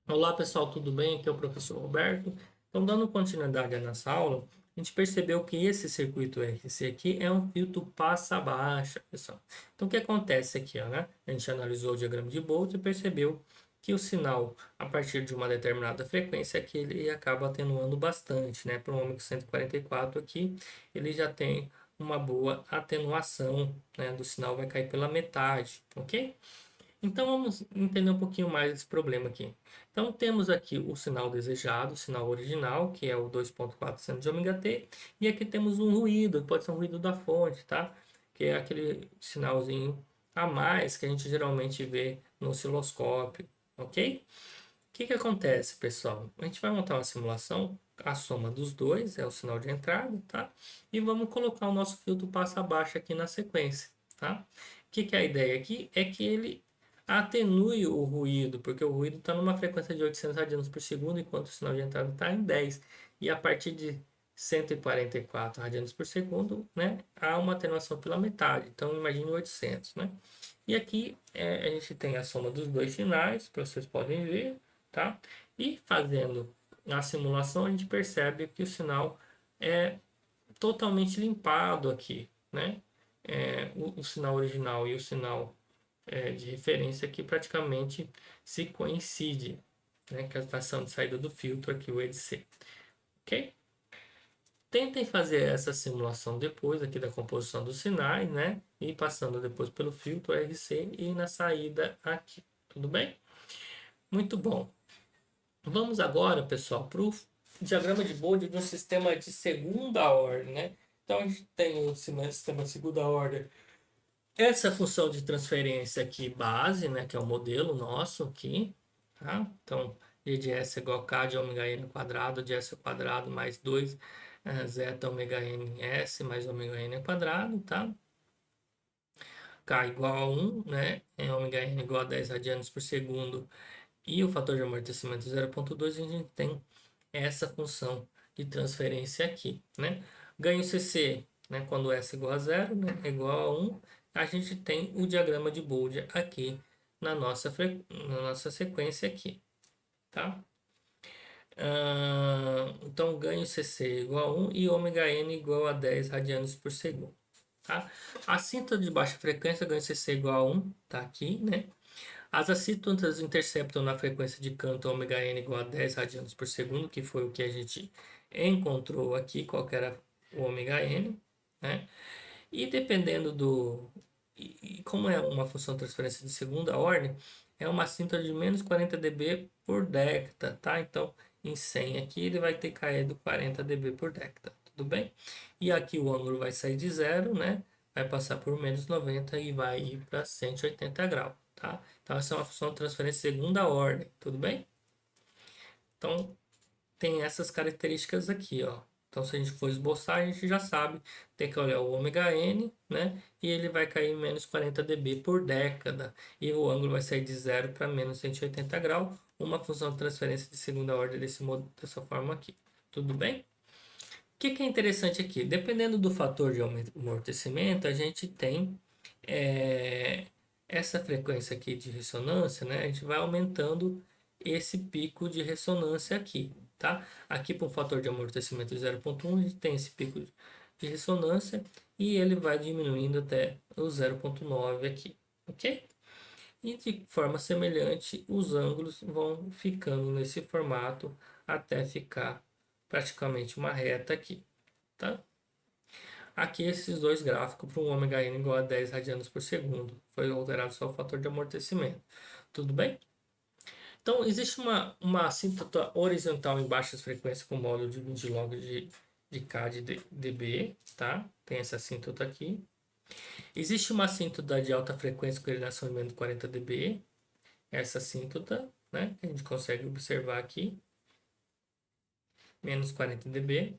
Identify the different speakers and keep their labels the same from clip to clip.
Speaker 1: Olá pessoal, tudo bem? Aqui é o professor Roberto. Então, dando continuidade à nossa aula, a gente percebeu que esse circuito RC aqui é um filtro passa-baixa, pessoal. Então, o que acontece aqui, ó, né? A gente analisou o diagrama de Bolt e percebeu que o sinal, a partir de uma determinada frequência, aqui ele acaba atenuando bastante, né? Para o ômega 144 aqui, ele já tem uma boa atenuação, né? Do sinal vai cair pela metade, ok? Então vamos entender um pouquinho mais esse problema aqui. Então temos aqui o sinal desejado, o sinal original, que é o 2.400 de ômega t, e aqui temos um ruído, pode ser um ruído da fonte, tá? Que é aquele sinalzinho a mais que a gente geralmente vê no osciloscópio, ok? O que que acontece, pessoal? A gente vai montar uma simulação, a soma dos dois é o sinal de entrada, tá? E vamos colocar o nosso filtro passa abaixo aqui na sequência, tá? O que que é a ideia aqui? É que ele atenue o ruído, porque o ruído está numa frequência de 800 radianos por segundo, enquanto o sinal de entrada está em 10. E a partir de 144 radianos por segundo, né, há uma atenuação pela metade. Então, imagine 800, né? E aqui a gente tem a soma dos dois sinais, que vocês podem ver, tá? E fazendo a simulação, a gente percebe que o sinal é totalmente limpado aqui, né? O sinal original e o sinal de referência aqui praticamente se coincide, né? Com a estação de saída do filtro aqui, o EDC, ok? Tentem fazer essa simulação depois aqui da composição dos sinais, né? E passando depois pelo filtro RC e na saída aqui, tudo bem? Muito bom. Vamos agora, pessoal, para o diagrama de Bode de um sistema de segunda ordem, né? Então, a gente tem o sistema de segunda ordem. Essa função de transferência aqui, base, né? Que é o modelo nosso aqui, tá? Então, E de S é igual a K de ômega n quadrado, de S ao quadrado mais 2 zeta ômega n S mais ômega n quadrado, tá? K igual a 1, né? Ômega n igual a 10 radianos por segundo e o fator de amortecimento 0,2, a gente tem essa função de transferência aqui, né? Ganho CC, né? Quando S igual a zero, né? É igual a 1, a gente tem o diagrama de Bode aqui na nossa sequência aqui, tá? Então, ganho CC igual a 1 e ômega n igual a 10 radianos por segundo, tá? A síntese de baixa frequência, ganho CC igual a 1, tá aqui, né? As assíntocas interceptam na frequência de canto ômega n igual a 10 radianos por segundo, que foi o que a gente encontrou aqui, qual que era o ômega n, né? E dependendo do... E como é uma função de transferência de segunda ordem, é uma assíntota de menos 40 dB por década, tá? Então, em 100 aqui, ele vai ter caído 40 dB por década, tudo bem? E aqui o ângulo vai sair de zero, né? Vai passar por menos 90 e vai ir para 180 graus, tá? Então, essa é uma função de transferência de segunda ordem, tudo bem? Então, tem essas características aqui, ó. Então, se a gente for esboçar, a gente já sabe, tem que olhar o ômega n, né? E ele vai cair em menos 40 dB por década. E o ângulo vai sair de zero para menos 180 graus. Uma função de transferência de segunda ordem dessa forma aqui. Tudo bem? O que é interessante aqui? Dependendo do fator de amortecimento, a gente tem é, essa frequência aqui de ressonância, né? A gente vai aumentando esse pico de ressonância aqui, tá? Aqui para um fator de amortecimento de 0,1, a gente tem esse pico de ressonância e ele vai diminuindo até o 0,9 aqui, ok? E de forma semelhante, os ângulos vão ficando nesse formato até ficar praticamente uma reta aqui, tá? Aqui esses dois gráficos para um ômega n igual a 10 radianos por segundo. Foi alterado só o fator de amortecimento. Tudo bem? Então, existe uma assíntota horizontal em baixas frequências com módulo de 20 log de K de dB, tá? Tem essa assíntota aqui. Existe uma assíntota de alta frequência com coordenação de menos 40 dB. Essa assíntota, né? Que a gente consegue observar aqui. Menos 40 dB.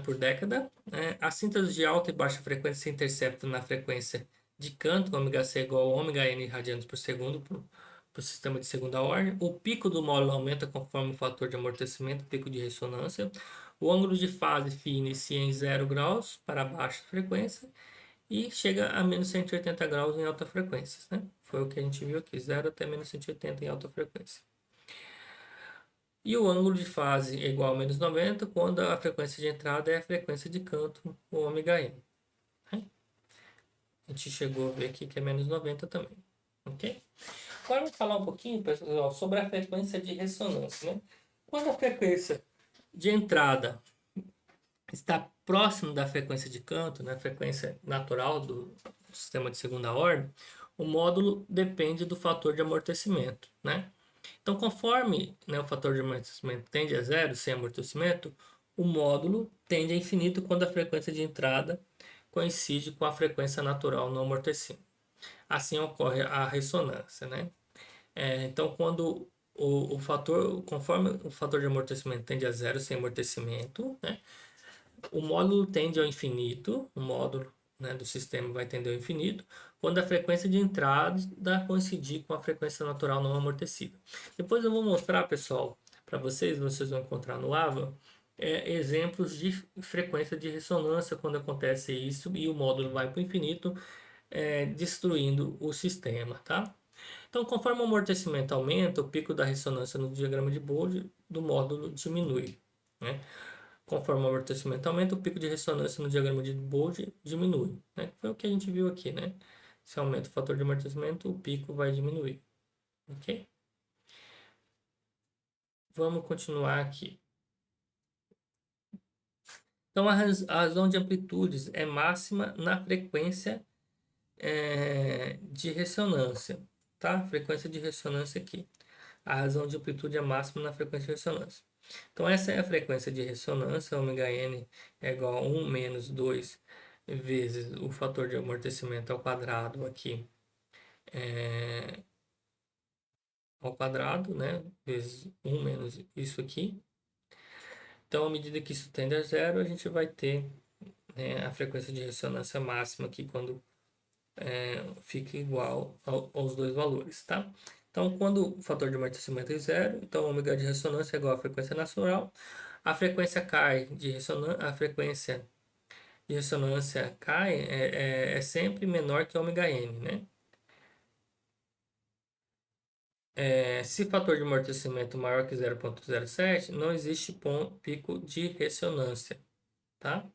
Speaker 1: Por década. Né? A síntese de alta e baixa frequência se intercepta na frequência de canto, ômega c igual a ômega n radianos por segundo para o sistema de segunda ordem. O pico do módulo aumenta conforme o fator de amortecimento, pico de ressonância. O ângulo de fase φ inicia em 0 graus para baixa frequência e chega a menos 180 graus em alta frequência, né? Foi o que a gente viu aqui, 0 até menos 180 em alta frequência. E o ângulo de fase é igual a menos 90 quando a frequência de entrada é a frequência de canto, o ômega n. Né? A gente chegou a ver aqui que é menos 90 também. Ok? Agora vamos falar um pouquinho, pessoal, sobre a frequência de ressonância. Né? Quando a frequência de entrada está próximo da frequência de canto, né, frequência natural do sistema de segunda ordem, o módulo depende do fator de amortecimento. Né? Então, conforme, né, o fator de amortecimento tende a zero, sem amortecimento, o módulo tende a infinito quando a frequência de entrada coincide com a frequência natural não amortecida. Assim ocorre a ressonância. Né? Então, quando o fator, conforme o fator de amortecimento tende a zero sem amortecimento, né, o módulo tende ao infinito, o módulo, né, do sistema vai tender ao infinito, quando a frequência de entrada coincidir com a frequência natural não amortecida. Depois eu vou mostrar, pessoal, para vocês vão encontrar no AVA, exemplos de frequência de ressonância quando acontece isso e o módulo vai para o infinito, destruindo o sistema, tá? Então, conforme o amortecimento aumenta, o pico da ressonância no diagrama de Bode do módulo diminui. Né? Conforme o amortecimento aumenta, o pico de ressonância no diagrama de Bode diminui. Né? Foi o que a gente viu aqui. Né? Se aumenta o fator de amortecimento, o pico vai diminuir. Ok? Vamos continuar aqui. Então, a razão de amplitudes é máxima na frequência de ressonância. Tá? Frequência de ressonância aqui. A razão de amplitude é máxima na frequência de ressonância. Então, essa é a frequência de ressonância, ômega n é igual a 1 menos 2 vezes o fator de amortecimento ao quadrado aqui, ao quadrado, né? Vezes 1 menos isso aqui. Então, à medida que isso tende a zero, a gente vai ter, né, a frequência de ressonância máxima aqui quando fica igual aos dois valores, tá? Então, quando o fator de amortecimento é zero, então ômega de ressonância é igual à frequência natural. A frequência cai de ressonância, a frequência de ressonância cai é sempre menor que ômega n, né? Se o fator de amortecimento maior que 0,07, não existe pico de ressonância, tá?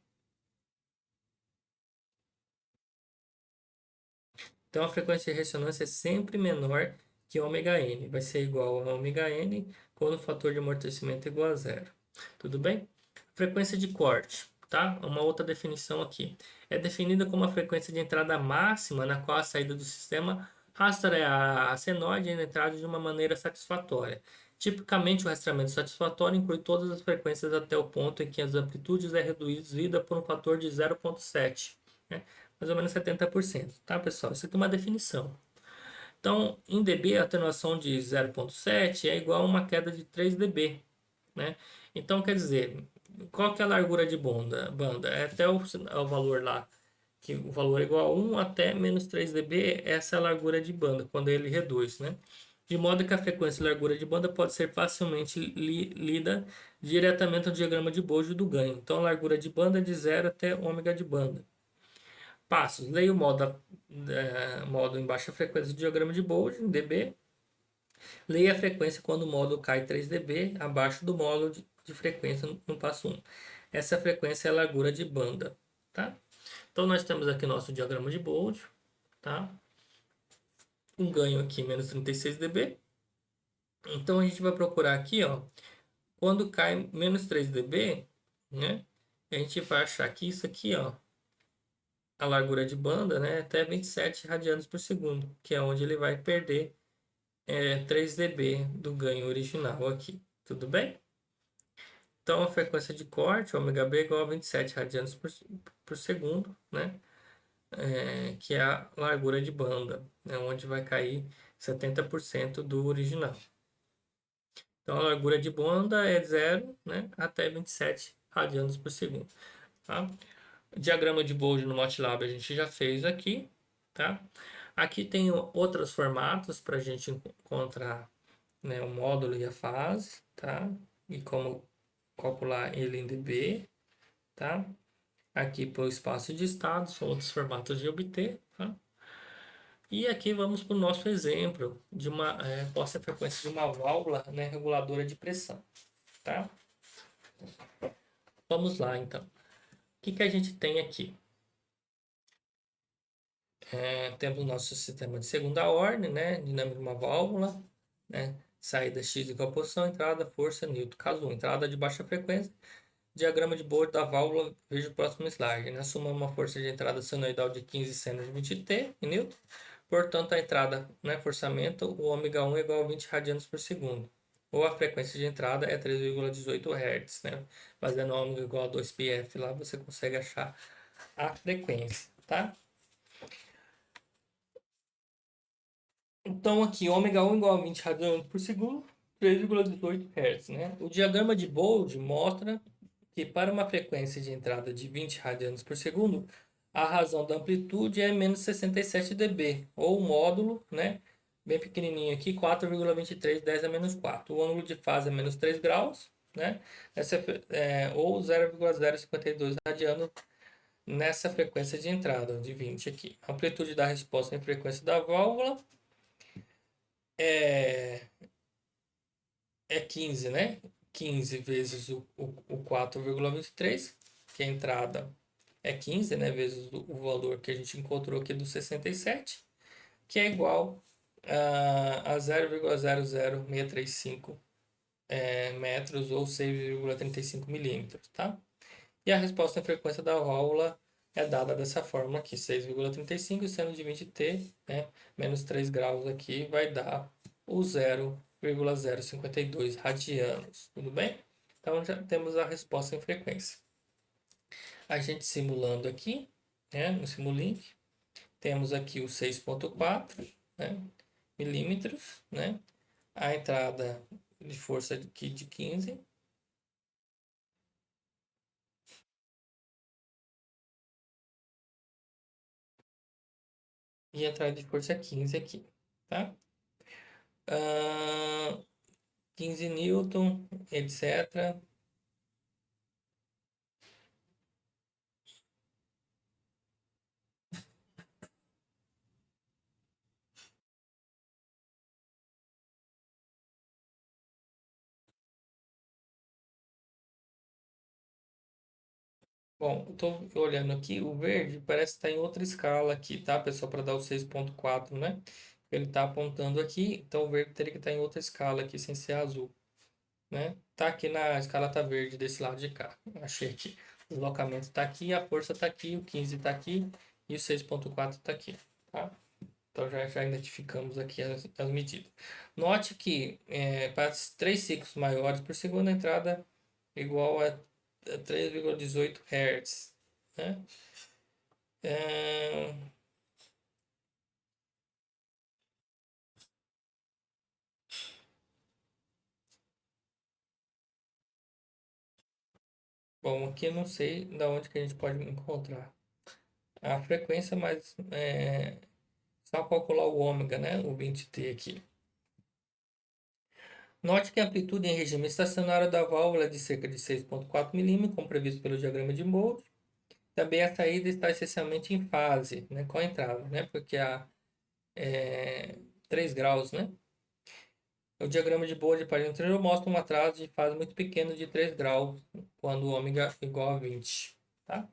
Speaker 1: Então a frequência de ressonância é sempre menor que ômega n, vai ser igual a ômega n quando o fator de amortecimento é igual a zero. Tudo bem? Frequência de corte, tá? Uma outra definição aqui. É definida como a frequência de entrada máxima na qual a saída do sistema rastreia a senoide na entrada de uma maneira satisfatória. Tipicamente, o rastreamento satisfatório inclui todas as frequências até o ponto em que as amplitudes é reduzida por um fator de 0,7, né? Mais ou menos 70%, tá, pessoal? Isso aqui é uma definição. Então, em dB, a atenuação de 0,7 é igual a uma queda de 3 dB, né? Então, quer dizer, qual que é a largura de banda? É até o valor lá, que o valor é igual a 1 até menos 3 dB, essa é a largura de banda, quando ele reduz, né? De modo que a frequência e largura de banda pode ser facilmente lida diretamente no diagrama de Bode do ganho. Então, a largura de banda é de 0 até ômega de banda. Passos. Leia o modo em baixa frequência do diagrama de Bode, em dB. Leia a frequência quando o módulo cai 3 dB abaixo do módulo de frequência no passo 1. Essa frequência é a largura de banda. Tá? Então, nós temos aqui nosso diagrama de Bode. Tá? Um ganho aqui, menos 36 dB. Então, a gente vai procurar aqui, ó, quando cai menos 3 dB, né? A gente vai achar que isso aqui, ó, a largura de banda, né, até 27 radianos por segundo, que é onde ele vai perder 3 dB do ganho original aqui. Tudo bem? Então, a frequência de corte, ômega B, é igual a 27 radianos por segundo, né? Que é a largura de banda, né? Onde vai cair 70% do original. Então, a largura de banda é zero, né? Até 27 radianos por segundo. Tá? Diagrama de Bode no MATLAB a gente já fez aqui, tá? Aqui tem outros formatos para a gente encontrar, né, o módulo e a fase, tá? E como calcular ele em dB, tá? aqui para o espaço de estado, são outros formatos de obter, tá? E aqui vamos para o nosso exemplo de uma posta frequência de uma válvula, né, reguladora de pressão, tá? Vamos lá, então. O que que a gente tem aqui? Temos o nosso sistema de segunda ordem, né? Dinâmica de uma válvula, né? Saída X de posição, entrada, força, Newton. Caso 1, entrada de baixa frequência. Diagrama de Bode da válvula, veja o próximo slide. Né? Assumamos uma força de entrada senoidal de 15 seno de 20 T em Newton. Portanto, a entrada, né, forçamento, o ômega 1 é igual a 20 radianos por segundo. Ou a frequência de entrada é 3,18 Hz. Né? Fazendo ômega igual a 2πf lá, você consegue achar a frequência, tá? Então aqui, ômega 1 igual a 20 radianos por segundo, 3,18 Hz, né? O diagrama de Bode mostra que para uma frequência de entrada de 20 radianos por segundo, a razão da amplitude é menos 67 dB, ou o módulo, né? Bem pequenininho aqui, 4,23 10 a menos 4. O ângulo de fase é menos 3 graus, né? Ou 0,052 radiano nessa frequência de entrada, de 20 aqui. A amplitude da resposta em frequência da válvula é, é 15, né? 15 vezes o 4,23, que é a entrada é 15, né? Vezes o valor que a gente encontrou aqui do 67, que é igual a 0,00635 metros ou 6,35 milímetros, tá? E a resposta em frequência da válvula é dada dessa forma aqui, 6,35 seno de 20T, né? Menos 3 graus aqui vai dar o 0,052 radianos, tudo bem? Então já temos a resposta em frequência. A gente simulando aqui, né, no Simulink, temos aqui o 6,4, né, milímetros, né? A entrada de força aqui de 15 e a entrada de força 15 aqui, tá? Ah, 15 newton, etc. Bom, eu tô olhando aqui, o verde parece estar em outra escala aqui, tá, pessoal? Para dar o 6,4, né? Ele está apontando aqui, então o verde teria que estar em outra escala aqui, sem ser azul, né? Tá aqui na escala tá verde desse lado de cá. Achei aqui. O deslocamento tá aqui, a força tá aqui, o 15 tá aqui e o 6,4 tá aqui, tá? Então já identificamos aqui as medidas. Note que para 3 ciclos maiores por segundo, a entrada é igual a 3,18 Hz. Né? É, bom, aqui eu não sei da onde que a gente pode encontrar a frequência, mas só calcular o ômega, né? O 20T aqui. Note que a amplitude em regime estacionário da válvula é de cerca de 6,4 milímetros, como previsto pelo diagrama de Moore. Também a saída está essencialmente em fase, né, com a entrada, né, porque há 3 graus, né? O diagrama de Bode para o anterior mostra um atraso de fase muito pequeno de 3 graus, quando o ômega é igual a 20, tá?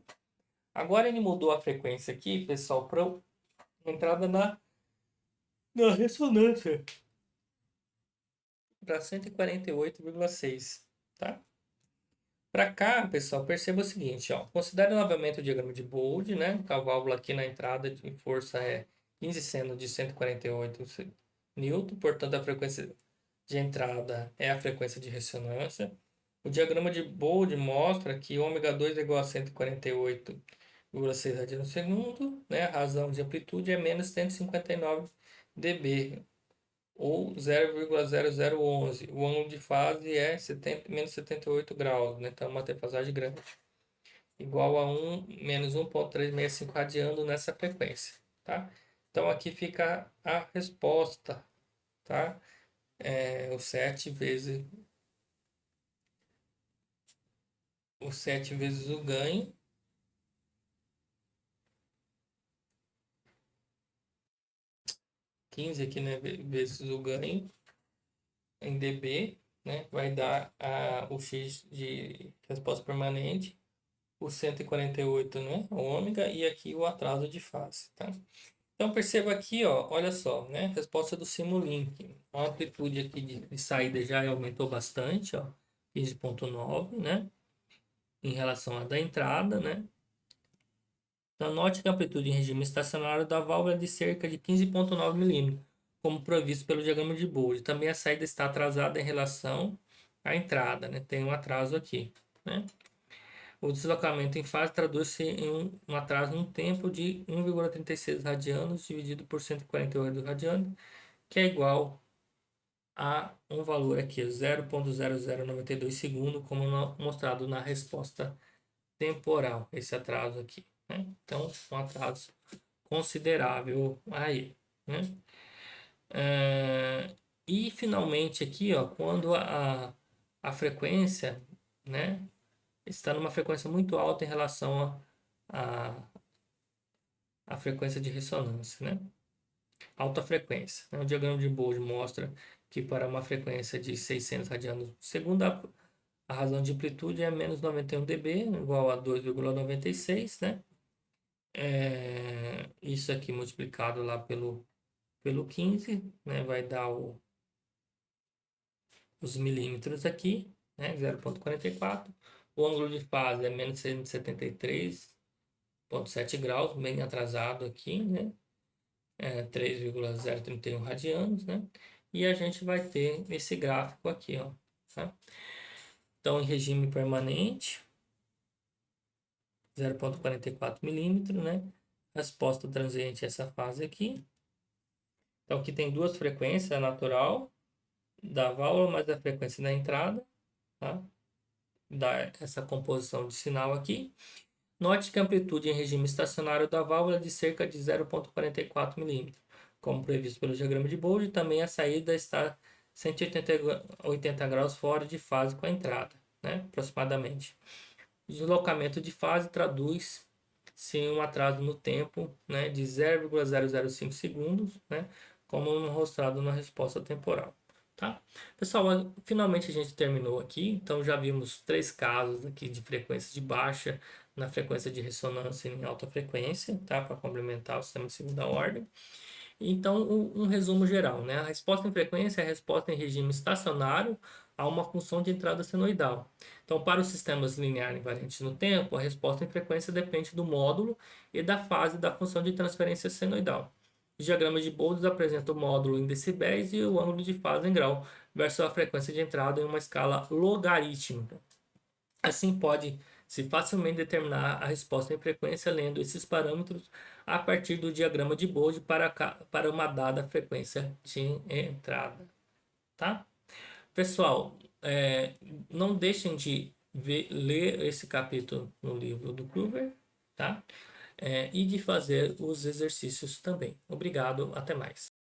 Speaker 1: Agora ele mudou a frequência aqui, pessoal, para entrada na ressonância, para 148,6, tá? Para cá, pessoal, perceba o seguinte, ó. Considere novamente o diagrama de Bode, né? A válvula aqui na entrada de força é 15 seno de 148 Newton, portanto a frequência de entrada é a frequência de ressonância. O diagrama de Bode mostra que ômega 2 é igual a 148,6 radianos por segundo, né? A razão de amplitude é menos 159 dB, ou 0,0011. O ângulo de fase é menos 78 graus, né? Então, uma defasagem grande. Igual a 1 menos 1,365 radiano nessa frequência, tá? Então, aqui fica a resposta, tá? O 7 vezes o ganho, 15 aqui, né, vezes o ganho em dB, né, vai dar o x de resposta permanente, o 148, né, o ômega, e aqui o atraso de fase, tá? Então perceba aqui, ó, olha só, né, resposta do Simulink. A amplitude aqui de saída já aumentou bastante, ó, 15,9, né, em relação à da entrada, né? Então, note que a amplitude em regime estacionário da válvula é de cerca de 15,9 milímetros, como previsto pelo diagrama de Bode. Também a saída está atrasada em relação à entrada, né? Tem um atraso aqui, né? O deslocamento em fase traduz-se em um atraso no tempo de 1,36 radianos dividido por 148 radianos, que é igual a um valor aqui, 0,0092 segundos, como mostrado na resposta temporal, esse atraso aqui, né? Então, um atraso considerável aí, né? E finalmente aqui, ó, quando a frequência, né, está numa frequência muito alta em relação à frequência de ressonância, né? Alta frequência, né? O diagrama de Bode mostra que para uma frequência de 600 radianos por segundo, a razão de amplitude é menos 91 dB, igual a 2,96, né? Isso aqui multiplicado lá pelo 15, né? Vai dar os milímetros aqui, né? 0,44. O ângulo de fase é menos 173,7 graus, bem atrasado aqui, né? 3,031 radianos, né? E a gente vai ter esse gráfico aqui, ó, tá? Então, em regime permanente, 0,44 milímetros, né? Resposta transiente essa fase aqui. Então, aqui tem duas frequências, a natural da válvula mais a frequência da entrada, tá? Dá essa composição de sinal aqui. Note que a amplitude em regime estacionário da válvula é de cerca de 0,44 milímetros, como previsto pelo diagrama de Bode. Também a saída está 180 graus fora de fase com a entrada, né? Aproximadamente. O deslocamento de fase traduz-se em um atraso no tempo, né, de 0,005 segundos, né, como mostrado na resposta temporal. Tá? Pessoal, finalmente a gente terminou aqui. Então já vimos três casos aqui de frequência de baixa na frequência de ressonância em alta frequência, tá? Para complementar o sistema de segunda ordem. Então, um resumo geral, né? A resposta em frequência é a resposta em regime estacionário a uma função de entrada senoidal. Então, para os sistemas lineares invariantes no tempo, a resposta em frequência depende do módulo e da fase da função de transferência senoidal. Os diagramas de Bode apresentam o módulo em decibéis e o ângulo de fase em grau, versus a frequência de entrada em uma escala logarítmica. Assim, pode-se facilmente determinar a resposta em frequência lendo esses parâmetros a partir do diagrama de Bode para uma dada frequência de entrada. Tá? Pessoal, não deixem de ler esse capítulo no livro do Kluver, tá? E de fazer os exercícios também. Obrigado, até mais.